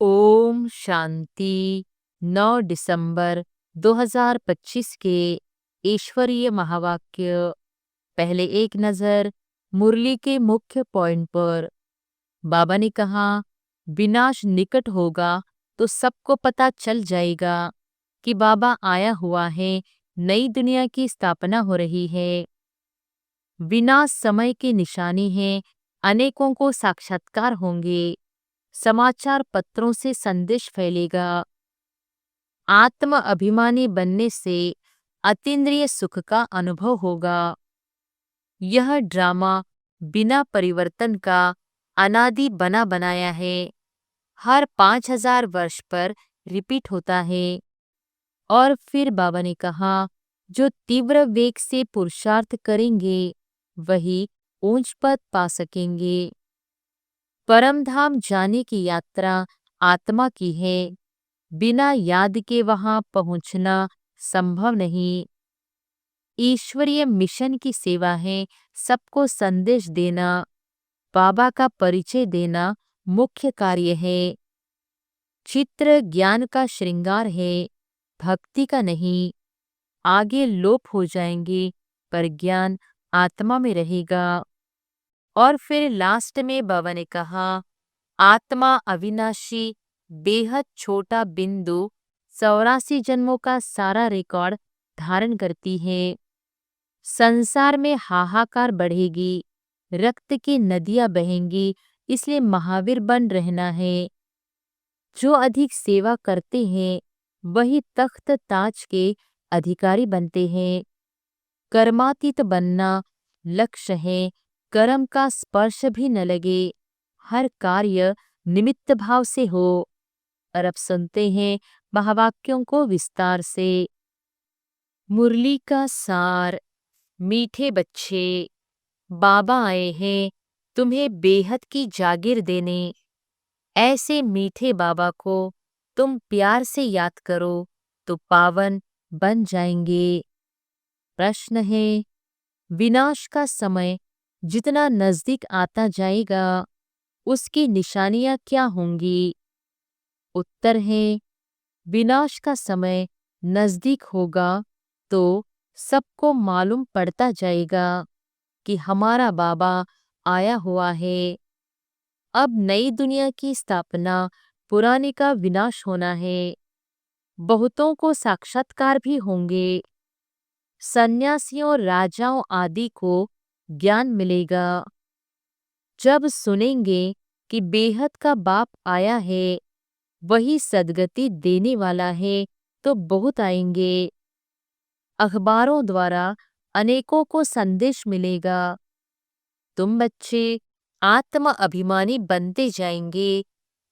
ओम शांति। 9 दिसंबर 2025 के ईश्वरीय महावाक्य। पहले एक नजर मुरली के मुख्य पॉइंट पर। बाबा ने कहा, विनाश निकट होगा तो सबको पता चल जाएगा कि बाबा आया हुआ है, नई दुनिया की स्थापना हो रही है। विनाश समय की निशानी है, अनेकों को साक्षात्कार होंगे, समाचार पत्रों से संदेश फैलेगा। आत्म अभिमानी बनने से अतीन्द्रिय सुख का अनुभव होगा। यह ड्रामा बिना परिवर्तन का अनादि बना बनाया है, हर 5000 वर्ष पर रिपीट होता है। और फिर बाबा ने कहा, जो तीव्र वेग से पुरुषार्थ करेंगे वही ऊंच पद पा सकेंगे। परम धाम जाने की यात्रा आत्मा की है, बिना याद के वहां पहुंचना संभव नहीं। ईश्वरीय मिशन की सेवा है सबको संदेश देना, बाबा का परिचय देना मुख्य कार्य है। चित्र ज्ञान का श्रृंगार है, भक्ति का नहीं। आगे लोप हो जाएंगे पर ज्ञान आत्मा में रहेगा। और फिर लास्ट में बाबा ने कहा, आत्मा अविनाशी बेहद छोटा बिंदु 84 जन्मों का सारा रिकॉर्ड धारण करती है। संसार में हाहाकार बढ़ेगी, रक्त की नदियां बहेंगी, इसलिए महावीर बन रहना है। जो अधिक सेवा करते हैं वही तख्त ताज के अधिकारी बनते हैं। कर्मातीत बनना लक्ष्य है, कर्म का स्पर्श भी न लगे, हर कार्य निमित्त भाव से हो। और अब सुनते हैं महावाक्यों को विस्तार से। मुरली का सार। मीठे बच्चे, बाबा आए हैं तुम्हें बेहद की जागीर देने। ऐसे मीठे बाबा को तुम प्यार से याद करो तो पावन बन जाएंगे। प्रश्न है, विनाश का समय जितना नजदीक आता जाएगा उसकी निशानियां क्या होंगी? उत्तर है, विनाश का समय नजदीक होगा तो सबको मालूम पड़ता जाएगा कि हमारा बाबा आया हुआ है। अब नई दुनिया की स्थापना, पुराने का विनाश होना है। बहुतों को साक्षात्कार भी होंगे। सन्यासियों, राजाओं आदि को ज्ञान मिलेगा। जब सुनेंगे कि बेहद का बाप आया है, वही सद्गति देने वाला है, तो बहुत आएंगे। अखबारों द्वारा अनेकों को संदेश मिलेगा। तुम बच्चे आत्म अभिमानी बनते जाएंगे,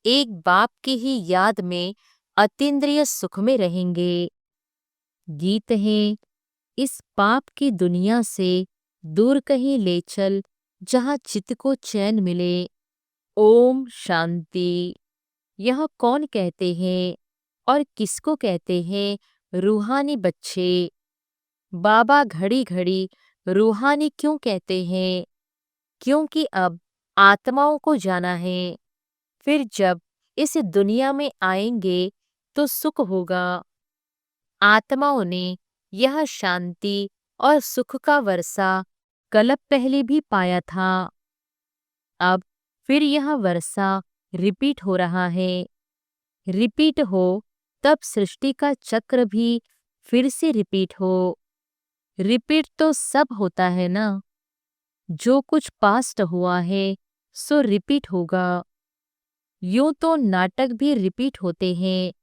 एक बाप की ही याद में अतीन्द्रिय सुख में रहेंगे। गीत है, इस पाप की दुनिया से दूर कहीं ले चल, जहां चित्त को चैन मिले। ओम शांति। यह कौन कहते हैं और किसको कहते हैं? रूहानी बच्चे। बाबा घड़ी घड़ी रूहानी क्यों कहते हैं? क्योंकि अब आत्माओं को जाना है। फिर जब इस दुनिया में आएंगे तो सुख होगा। आत्माओं ने यह शांति और सुख का वर्षा कल्प पहले भी पाया था। अब फिर यह वर्षा रिपीट हो रहा है। रिपीट हो तब सृष्टि का चक्र भी फिर से रिपीट हो। रिपीट तो सब होता है ना। जो कुछ पास्ट हुआ है सो रिपीट होगा। यूं तो नाटक भी रिपीट होते हैं,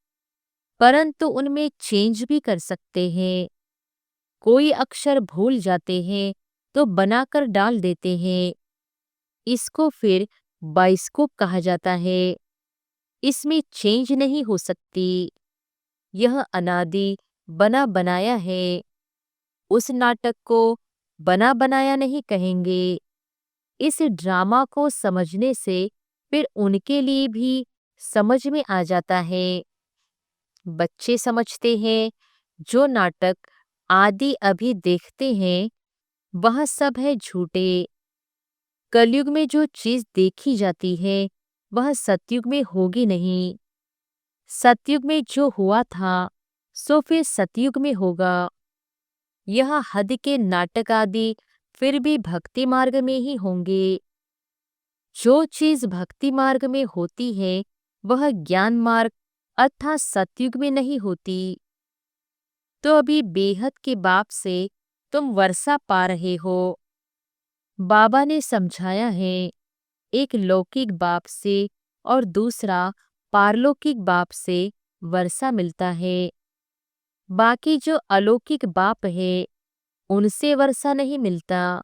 परंतु उनमें चेंज भी कर सकते हैं। कोई अक्षर भूल जाते हैं तो बनाकर डाल देते हैं। इसको फिर बाइस्कोप कहा जाता है। इसमें चेंज नहीं हो सकती। यह अनादि बना बनाया है। उस नाटक को बना बनाया नहीं कहेंगे। इस ड्रामा को समझने से फिर उनके लिए भी समझ में आ जाता है। बच्चे समझते हैं जो नाटक आदि अभी देखते हैं वह सब है झूठे। कलयुग में जो चीज देखी जाती है वह सतयुग में होगी नहीं। सतयुग में जो हुआ था सो फिर सतयुग में होगा। यह हद के नाटक आदि फिर भी भक्ति मार्ग में ही होंगे। जो चीज भक्ति मार्ग में होती है वह ज्ञान मार्ग अर्थात सतयुग में नहीं होती। तो अभी बेहद के बाप से तुम वर्षा पा रहे हो। बाबा ने समझाया है, एक लौकिक बाप से और दूसरा पारलौकिक बाप से वर्षा मिलता है। बाकी जो अलौकिक बाप है उनसे वर्षा नहीं मिलता।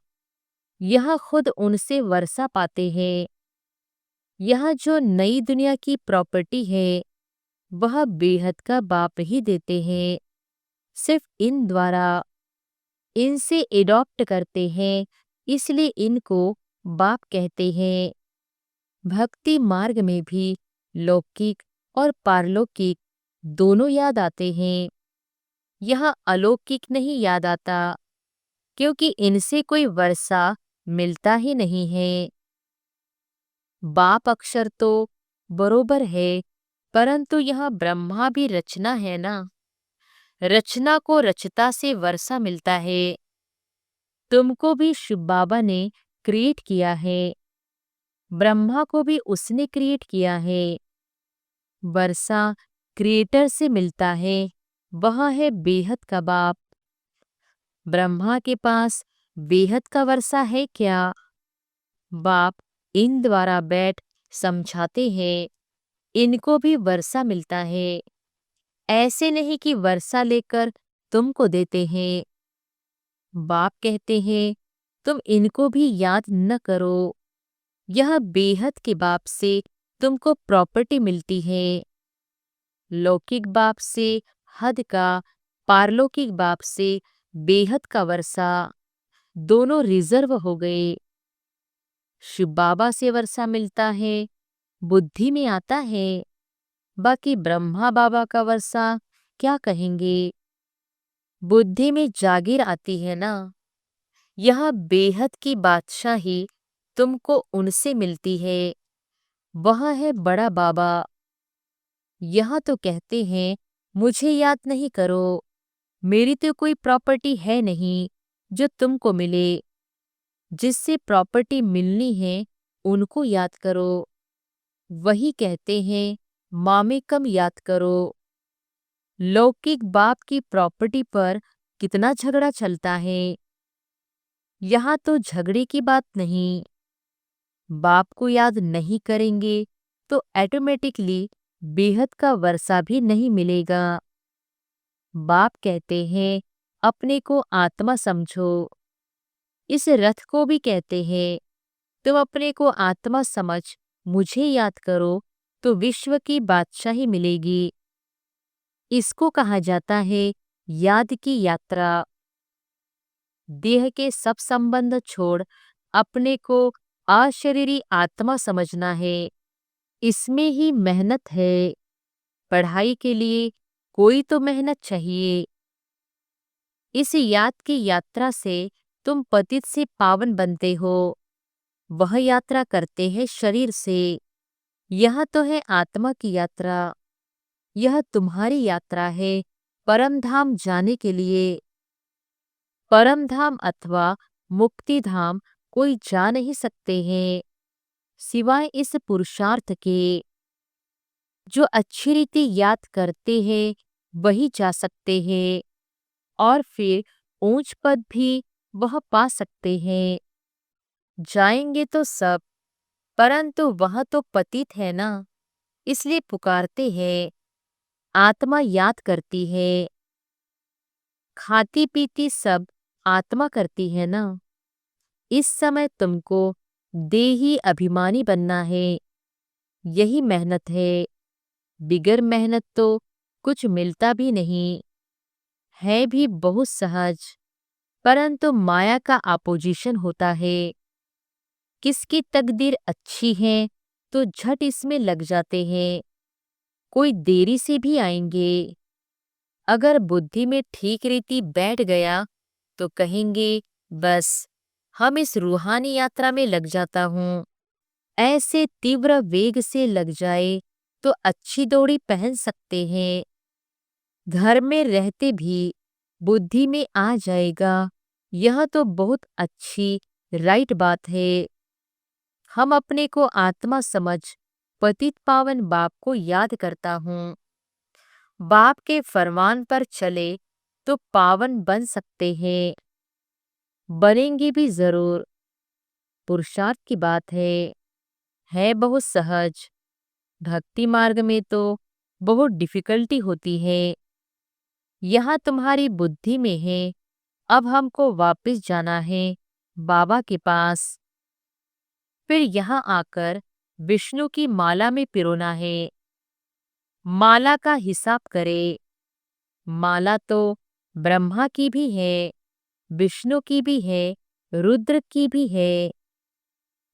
यह खुद उनसे वर्षा पाते हैं। यह जो नई दुनिया की प्रॉपर्टी है वह बेहद का बाप ही देते हैं। सिर्फ इन द्वारा इनसे एडॉप्ट करते हैं, इसलिए इनको बाप कहते हैं। भक्ति मार्ग में भी लौकिक और पारलौकिक दोनों याद आते हैं। यह अलौकिक नहीं याद आता, क्योंकि इनसे कोई वर्षा मिलता ही नहीं है। बाप अक्षर तो बरोबर है, परंतु यह ब्रह्मा भी रचना है ना। रचना को रचता से वर्षा मिलता है। तुमको भी शिव बाबा ने क्रिएट किया है, ब्रह्मा को भी उसने क्रिएट किया है। वर्षा क्रिएटर से मिलता है, वह है बेहद का बाप। ब्रह्मा के पास बेहद का वर्षा है क्या? बाप इन द्वारा बैठ समझाते हैं, इनको भी वर्षा मिलता है। ऐसे नहीं कि वर्षा लेकर तुमको देते हैं। बाप कहते हैं तुम इनको भी याद न करो। यह बेहद के बाप से तुमको प्रॉपर्टी मिलती है। लौकिक बाप से हद का, पारलौकिक बाप से बेहद का वर्षा दोनों रिजर्व हो गए। शिव बाबा से वर्षा मिलता है, बुद्धि में आता है। बाकी ब्रह्मा बाबा का वर्षा क्या कहेंगे? बुद्धि में जागीर आती है ना। यह बेहद की बादशाही तुमको उनसे मिलती है, वह है बड़ा बाबा। यह तो कहते हैं मुझे याद नहीं करो, मेरी तो कोई प्रॉपर्टी है नहीं जो तुमको मिले। जिससे प्रॉपर्टी मिलनी है उनको याद करो। वही कहते हैं मामेकम याद करो। लौकिक बाप की प्रॉपर्टी पर कितना झगड़ा चलता है। यहाँ तो झगड़े की बात नहीं। बाप को याद नहीं करेंगे तो ऑटोमेटिकली बेहद का वर्षा भी नहीं मिलेगा। बाप कहते हैं अपने को आत्मा समझो। इस रथ को भी कहते हैं तुम अपने को आत्मा समझ मुझे याद करो तो विश्व की बादशाही मिलेगी। इसको कहा जाता है याद की यात्रा। देह के सब संबंध छोड़ अपने को अशरीरी आत्मा समझना है। इसमें ही मेहनत है। पढ़ाई के लिए कोई तो मेहनत चाहिए। इस याद की यात्रा से तुम पतित से पावन बनते हो। वह यात्रा करते हैं शरीर से। यह तो है आत्मा की यात्रा। यह तुम्हारी यात्रा है परम धाम जाने के लिए। परम धाम अथवा मुक्ति धाम कोई जा नहीं सकते हैं सिवाय इस पुरुषार्थ के। जो अच्छी रीति याद करते हैं वही जा सकते हैं और फिर ऊंच पद भी वह पा सकते हैं। जाएंगे तो सब, परंतु वह तो पतित है ना, इसलिए पुकारते हैं। आत्मा याद करती है। खाती पीती सब आत्मा करती है ना। इस समय तुमको देही अभिमानी बनना है। यही मेहनत है। बिगर मेहनत तो कुछ मिलता भी नहीं है। भी बहुत सहज, परंतु माया का अपोजिशन होता है। किसकी तकदीर अच्छी है तो झट इसमें लग जाते हैं। कोई देरी से भी आएंगे। अगर बुद्धि में ठीक रीति बैठ गया तो कहेंगे बस हम इस रूहानी यात्रा में लग जाता हूँ। ऐसे तीव्र वेग से लग जाए तो अच्छी दौड़ी पहन सकते हैं। घर में रहते भी बुद्धि में आ जाएगा। यह तो बहुत अच्छी राइट बात है। हम अपने को आत्मा समझ पतित पावन बाप को याद करता हूँ। बाप के फरमान पर चले तो पावन बन सकते हैं, बनेंगे भी जरूर। पुरुषार्थ की बात है बहुत सहज। भक्ति मार्ग में तो बहुत डिफिकल्टी होती है। यहाँ तुम्हारी बुद्धि में है। अब हमको वापस जाना है बाबा के पास। फिर यहाँ आकर विष्णु की माला में पिरोना है। माला का हिसाब करे। माला तो ब्रह्मा की भी है, विष्णु की भी है, रुद्र की भी है।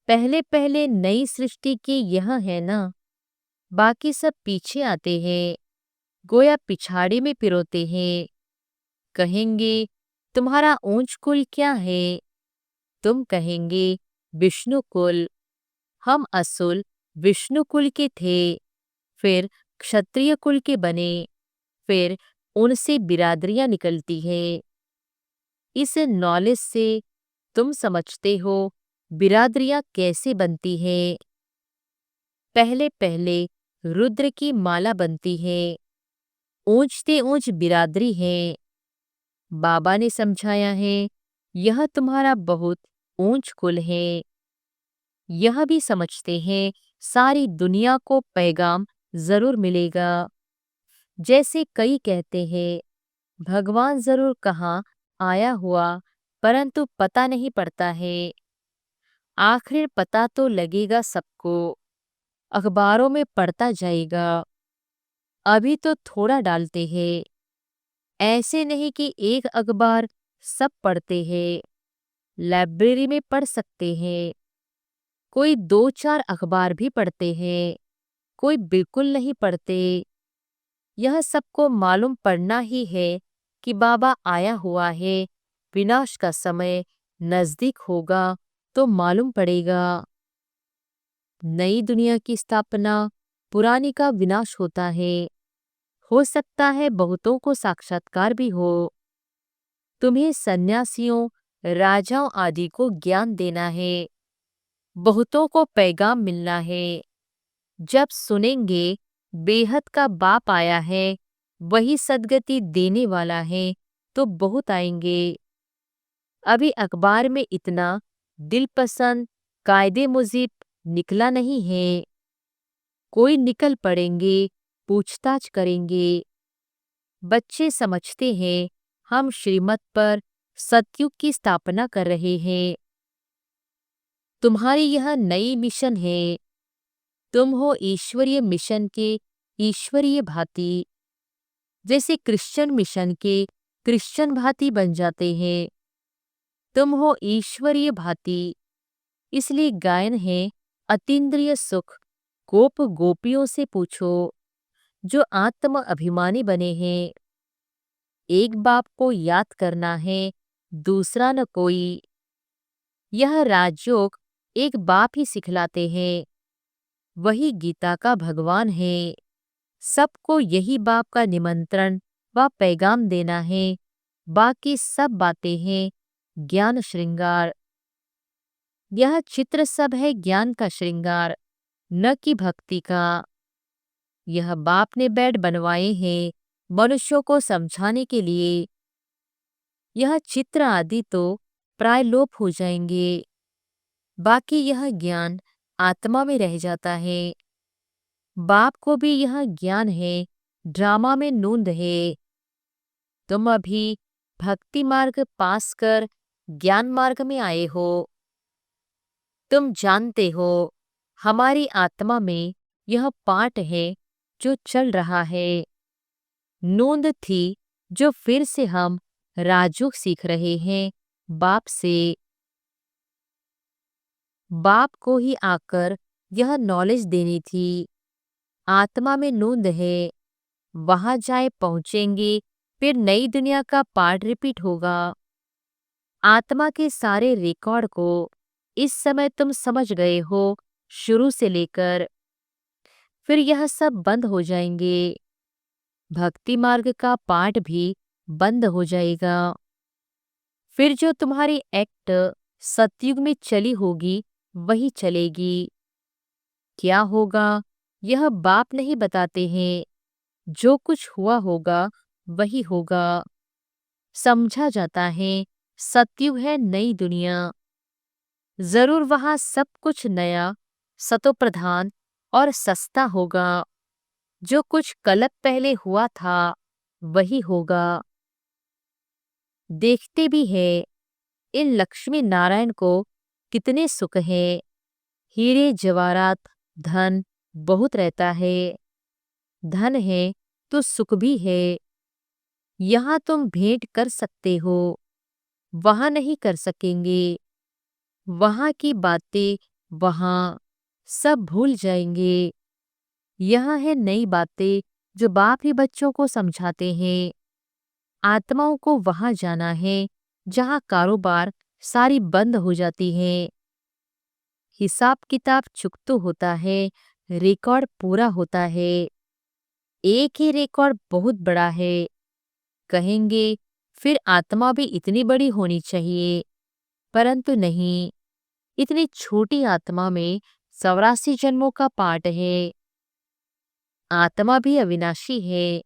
पहले पहले नई सृष्टि की यह है ना, बाकी सब पीछे आते हैं, गोया पिछाड़ी में पिरोते हैं। कहेंगे तुम्हारा ऊंच कुल क्या है? तुम कहेंगे विष्णु कुल। हम असुल विष्णु कुल के थे, फिर क्षत्रिय कुल के बने, फिर उनसे बिरादरियां निकलती है। इस नॉलेज से तुम समझते हो बिरादरियां कैसे बनती है। पहले पहले रुद्र की माला बनती है, ऊंचते ऊंच बिरादरी है। बाबा ने समझाया है यह तुम्हारा बहुत ऊंच कुल है। यह भी समझते हैं सारी दुनिया को पैगाम जरूर मिलेगा। जैसे कई कहते हैं भगवान जरूर कहाँ आया हुआ, परंतु पता नहीं पड़ता है। आखिर पता तो लगेगा सबको, अखबारों में पढ़ता जाएगा। अभी तो थोड़ा डालते हैं, ऐसे नहीं कि एक अखबार सब पढ़ते हैं। लाइब्रेरी में पढ़ सकते हैं, कोई दो चार अखबार भी पढ़ते हैं, कोई बिल्कुल नहीं पढ़ते। यह सबको मालूम पड़ना ही है कि बाबा आया हुआ है, विनाश का समय नजदीक होगा तो मालूम पड़ेगा। नई दुनिया की स्थापना, पुरानी का विनाश होता है। हो सकता है बहुतों को साक्षात्कार भी हो। तुम्हें सन्यासियों, राजाओं आदि को ज्ञान देना है, बहुतों को पैगाम मिलना है। जब सुनेंगे बेहद का बाप आया है, वही सद्गति देने वाला है, तो बहुत आएंगे। अभी अखबार में इतना दिलपसंद कायदे मुजीब निकला नहीं है। कोई निकल पड़ेंगे, पूछताछ करेंगे। बच्चे समझते हैं हम श्रीमत पर सतयुग की स्थापना कर रहे हैं। तुम्हारी यह नई मिशन है। तुम हो ईश्वरीय मिशन के ईश्वरीय भांति, जैसे क्रिश्चियन मिशन के क्रिश्चियन भांति बन जाते हैं। तुम हो ईश्वरीय भांति, इसलिए गायन है अतीन्द्रिय सुख गोप गोपियों से पूछो, जो आत्म अभिमानी बने हैं। एक बाप को याद करना है, दूसरा न कोई। यह राजयोग एक बाप ही सिखलाते हैं, वही गीता का भगवान है। सबको यही बाप का निमंत्रण व पैगाम देना है। बाकी सब बातें हैं ज्ञान श्रृंगार। यह चित्र सब है ज्ञान का श्रृंगार, न कि भक्ति का। यह बाप ने बेड बनवाए हैं मनुष्यों को समझाने के लिए। यह चित्र आदि तो प्राय लोप हो जाएंगे, बाकी यह ज्ञान आत्मा में रह जाता है। बाप को भी यह ज्ञान है, ड्रामा में नूंद है। तुम अभी भक्ति मार्ग पास कर ज्ञान मार्ग में आए हो। तुम जानते हो हमारी आत्मा में यह पाठ है जो चल रहा है। नूंद थी जो फिर से हम राजयोग सीख रहे हैं बाप से। बाप को ही आकर यह नॉलेज देनी थी। आत्मा में नूंद है, वहां जाए पहुंचेंगे, फिर नई दुनिया का पार्ट रिपीट होगा। आत्मा के सारे रिकॉर्ड को इस समय तुम समझ गए हो, शुरू से लेकर। फिर यह सब बंद हो जाएंगे। भक्ति मार्ग का पाठ भी बंद हो जाएगा। फिर जो तुम्हारी एक्ट सतयुग में चली होगी वही चलेगी। क्या होगा यह बाप नहीं बताते हैं। जो कुछ हुआ होगा वही होगा। समझा जाता है सतयुग है नई दुनिया। जरूर वहां सब कुछ नया, सतोप्रधान और सस्ता होगा। जो कुछ कल्प पहले हुआ था वही होगा। देखते भी है इन लक्ष्मी नारायण को कितने सुख है। हीरे जवाहरात धन बहुत रहता है। धन है तो सुख भी है। यहाँ तुम भेंट कर सकते हो, वहां नहीं कर सकेंगे। वहां की बातें वहां सब भूल जाएंगे। यहाँ है नई बातें जो बाप ही बच्चों को समझाते हैं। आत्माओं को वहां जाना है जहाँ कारोबार सारी बंद हो जाती है। हिसाब किताब चुकतो होता है, रिकॉर्ड पूरा होता है। एक ही रिकॉर्ड बहुत बड़ा है। कहेंगे फिर आत्मा भी इतनी बड़ी होनी चाहिए, परंतु नहीं। इतनी छोटी आत्मा में 84 जन्मों का पाठ है। आत्मा भी अविनाशी है।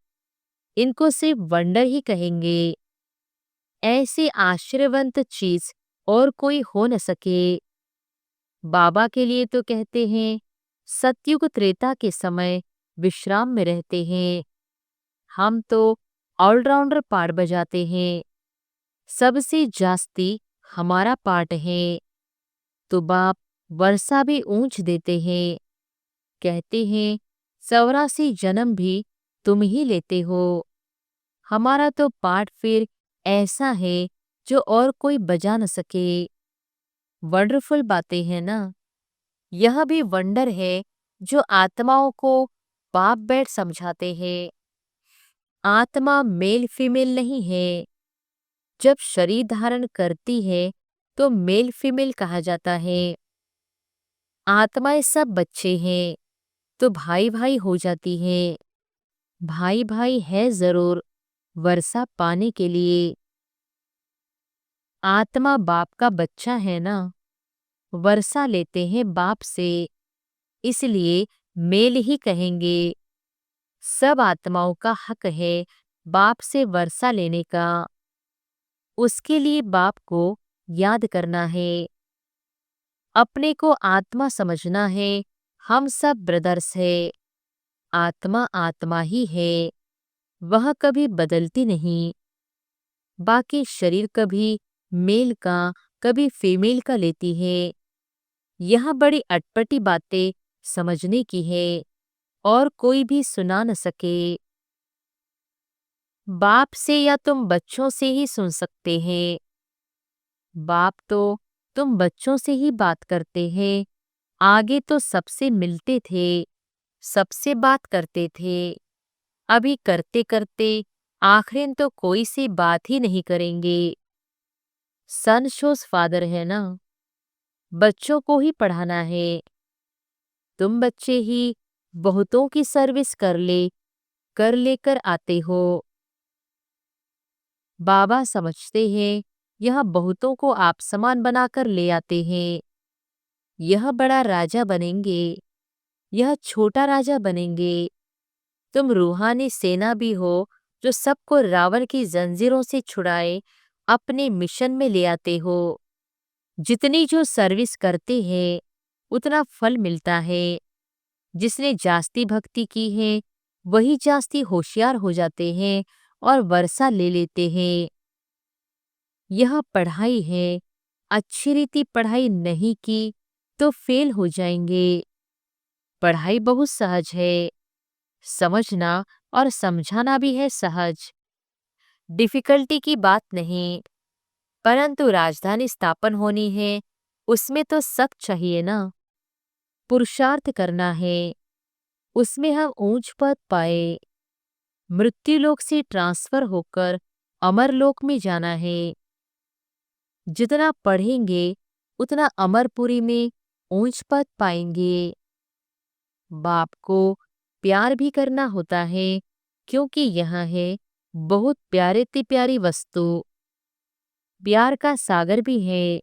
इनको सिर्फ वंडर ही कहेंगे। ऐसी आश्चर्यवंत चीज और कोई हो न सके। बाबा के लिए तो कहते हैं सतयुग त्रेता के समय विश्राम में रहते हैं। हम तो ऑलराउंडर पाठ बजाते हैं। सबसे जास्ती हमारा पाठ है। तो बाप वर्षा भी ऊंच देते हैं। कहते हैं 84 जन्म भी तुम ही लेते हो। हमारा तो पाठ फिर ऐसा है जो और कोई बजा न सके। वंडरफुल बातें हैं ना। यह भी वंडर है जो आत्माओं को बाप बैठ समझाते हैं। आत्मा मेल फीमेल नहीं है। जब शरीर धारण करती है तो मेल फीमेल कहा जाता है। आत्माएं सब बच्चे हैं तो भाई भाई हो जाती हैं। भाई भाई है जरूर वर्षा पाने के लिए। आत्मा बाप का बच्चा है ना। वर्षा लेते हैं बाप से, इसलिए मेल ही कहेंगे। सब आत्माओं का हक है बाप से वर्षा लेने का। उसके लिए बाप को याद करना है। अपने को आत्मा समझना है। हम सब ब्रदर्स है। आत्मा आत्मा ही है, वह कभी बदलती नहीं। बाकी शरीर कभी मेल का कभी फीमेल का लेती है। यह बड़ी अटपटी बातें समझने की है और कोई भी सुना न सके। बाप से या तुम बच्चों से ही सुन सकते हैं। बाप तो तुम बच्चों से ही बात करते हैं। आगे तो सबसे मिलते थे, सबसे बात करते थे। अभी करते करते आखिर तो कोई से बात ही नहीं करेंगे। सन शोज फादर है ना। बच्चों को ही पढ़ाना है। तुम बच्चे ही बहुतों की सर्विस कर लेकर आते हो। बाबा समझते हैं यह बहुतों को आप समान बनाकर ले आते हैं। यह बड़ा राजा बनेंगे, यह छोटा राजा बनेंगे। तुम रूहानी सेना भी हो जो सबको रावण की जंजीरों से छुड़ाए अपने मिशन में ले आते हो। जितनी जो सर्विस करते हैं उतना फल मिलता है। जिसने जास्ती भक्ति की है वही जास्ती होशियार हो जाते हैं और वर्षा ले लेते हैं। यह पढ़ाई है। अच्छी रीति पढ़ाई नहीं की तो फेल हो जाएंगे। पढ़ाई बहुत सहज है। समझना और समझाना भी है सहज। डिफिकल्टी की बात नहीं। परंतु राजधानी स्थापन होनी है, उसमें तो सब चाहिए ना। पुरुषार्थ करना है, उसमें हम ऊंच पद पाए। मृत्युलोक से ट्रांसफर होकर अमरलोक में जाना है। जितना पढ़ेंगे उतना अमरपुरी में ऊंच पद पाएंगे। बाप को प्यार भी करना होता है, क्योंकि यहाँ है बहुत प्यारे ते प्यारी वस्तु। प्यार का सागर भी है,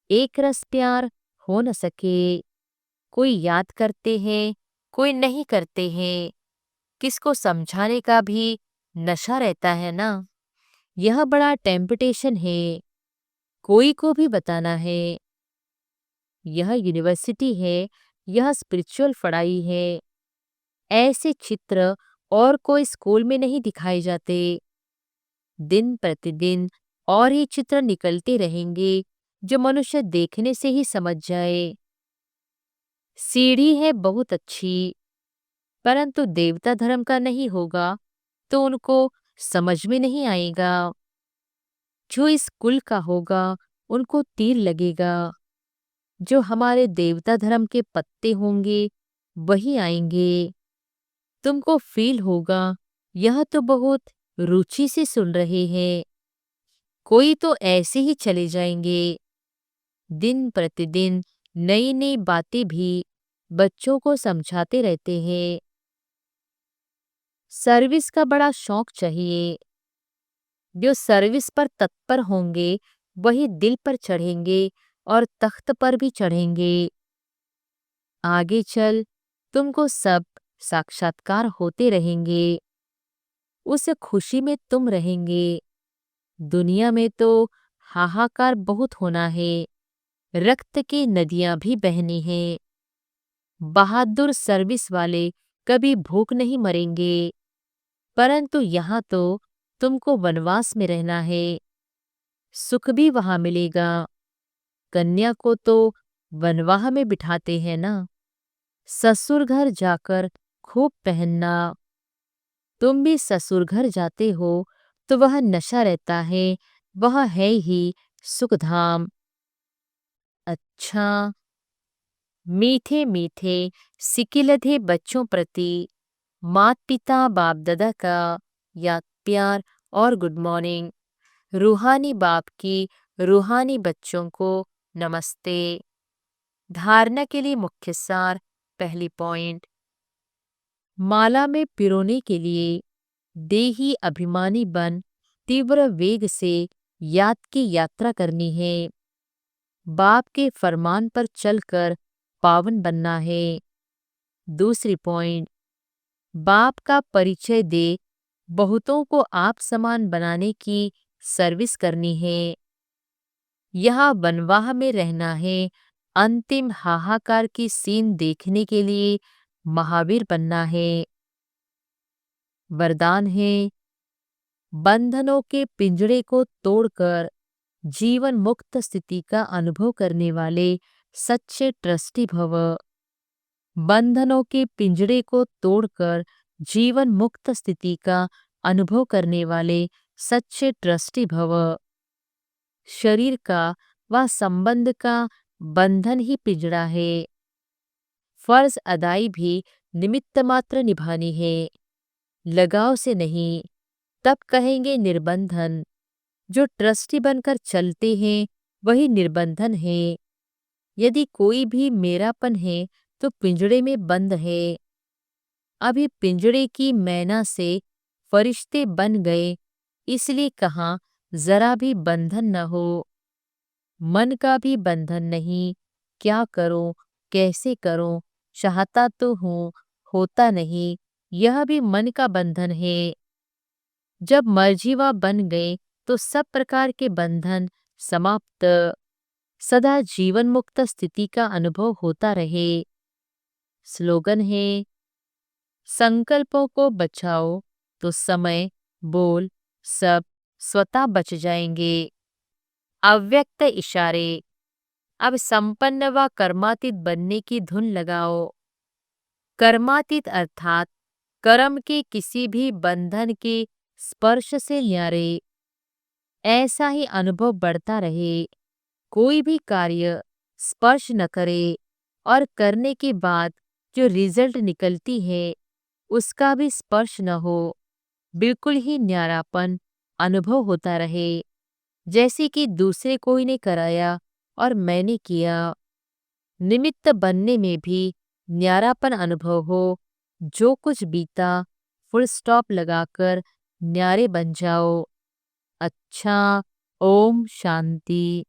एक रस प्यार हो न सके। कोई याद करते हैं, कोई नहीं करते हैं। किसको समझाने का भी नशा रहता है ना। यह बड़ा टेम्पटेशन है, कोई को भी बताना है। यह यूनिवर्सिटी है, यह स्पिरिचुअल पढ़ाई है। ऐसे चित्र और कोई स्कूल में नहीं दिखाए जाते। दिन प्रतिदिन और ये चित्र निकलते रहेंगे, जो मनुष्य देखने से ही समझ जाए। सीढ़ी है बहुत अच्छी, परंतु देवता धर्म का नहीं होगा तो उनको समझ में नहीं आएगा। जो इस कुल का होगा उनको तीर लगेगा। जो हमारे देवता धर्म के पत्ते होंगे वही आएंगे। तुमको फील होगा यह तो बहुत रुचि से सुन रहे हैं। कोई तो ऐसे ही चले जाएंगे। दिन प्रतिदिन नई नई बातें भी बच्चों को समझाते रहते हैं। सर्विस का बड़ा शौक चाहिए। जो सर्विस पर तत्पर होंगे वही दिल पर चढ़ेंगे और तख्त पर भी चढ़ेंगे। आगे चल तुमको सब साक्षात्कार होते रहेंगे। उस खुशी में तुम रहेंगे। दुनिया में तो हाहाकार बहुत होना है, रक्त की नदियां भी बहनी हैं। बहादुर सर्विस वाले कभी भूख नहीं मरेंगे, परंतु यहाँ तो तुमको वनवास में रहना है। सुख भी वहां मिलेगा। कन्या को तो वनवाह में बिठाते हैं ना। ससुर घर जाकर खूब पहनना। तुम भी ससुर घर जाते हो तो वह नशा रहता है, वह है ही सुखधाम। अच्छा, मीठे मीठे सिकिलधे बच्चों प्रति मात पिता बाप दादा का याद प्यार और गुड मॉर्निंग। रूहानी बाप की रूहानी बच्चों को नमस्ते। धारणा के लिए मुख्य सार। पहली पॉइंट, माला में पिरोने के लिए देही अभिमानी बन तीव्र वेग से याद की यात्रा करनी है। बाप के फरमान पर चलकर पावन बनना है। दूसरी पॉइंट, बाप का परिचय दे बहुतों को आप समान बनाने की सर्विस करनी है। यहाँ वनवाह में रहना है। अंतिम हाहाकार की सीन देखने के लिए महावीर बनना है। वरदान है, बंधनों के पिंजड़े को तोड़कर जीवन मुक्त स्थिति का अनुभव करने वाले सच्चे ट्रस्टी भव। बंधनों के पिंजड़े को तोड़कर जीवन मुक्त स्थिति का अनुभव करने वाले सच्चे ट्रस्टी भव। शरीर का व संबंध का बंधन ही पिंजड़ा है। फर्ज अदाई भी निमित्त मात्र निभानी है, लगाव से नहीं। तब कहेंगे निर्बंधन। जो ट्रस्टी बनकर चलते हैं वही निर्बंधन है। यदि कोई भी मेरापन है तो पिंजड़े में बंद है। अभी पिंजड़े की मैना से फरिश्ते बन गए, इसलिए कहा जरा भी बंधन न हो। मन का भी बंधन नहीं। क्या करूं, कैसे करूं, चाहता तो हूं, होता नहीं, यह भी मन का बंधन है। जब मर्जीवा बन गए तो सब प्रकार के बंधन समाप्त। सदा जीवन मुक्त स्थिति का अनुभव होता रहे। स्लोगन है, संकल्पों को बचाओ तो समय, बोल सब स्वतः बच जाएंगे। अव्यक्त इशारे। अब संपन्न व कर्मातीत बनने की धुन लगाओ। कर्मातीत अर्थात कर्म के किसी भी बंधन के स्पर्श से न्यारे। ऐसा ही अनुभव बढ़ता रहे। कोई भी कार्य स्पर्श न करे और करने के बाद जो रिजल्ट निकलती है उसका भी स्पर्श न हो। बिल्कुल ही न्यारापन अनुभव होता रहे, जैसे कि दूसरे कोई ने कराया और मैंने किया। निमित्त बनने में भी न्यारापन अनुभव हो, जो कुछ बीता फुल स्टॉप लगाकर न्यारे बन जाओ। अच्छा, ओम शांति।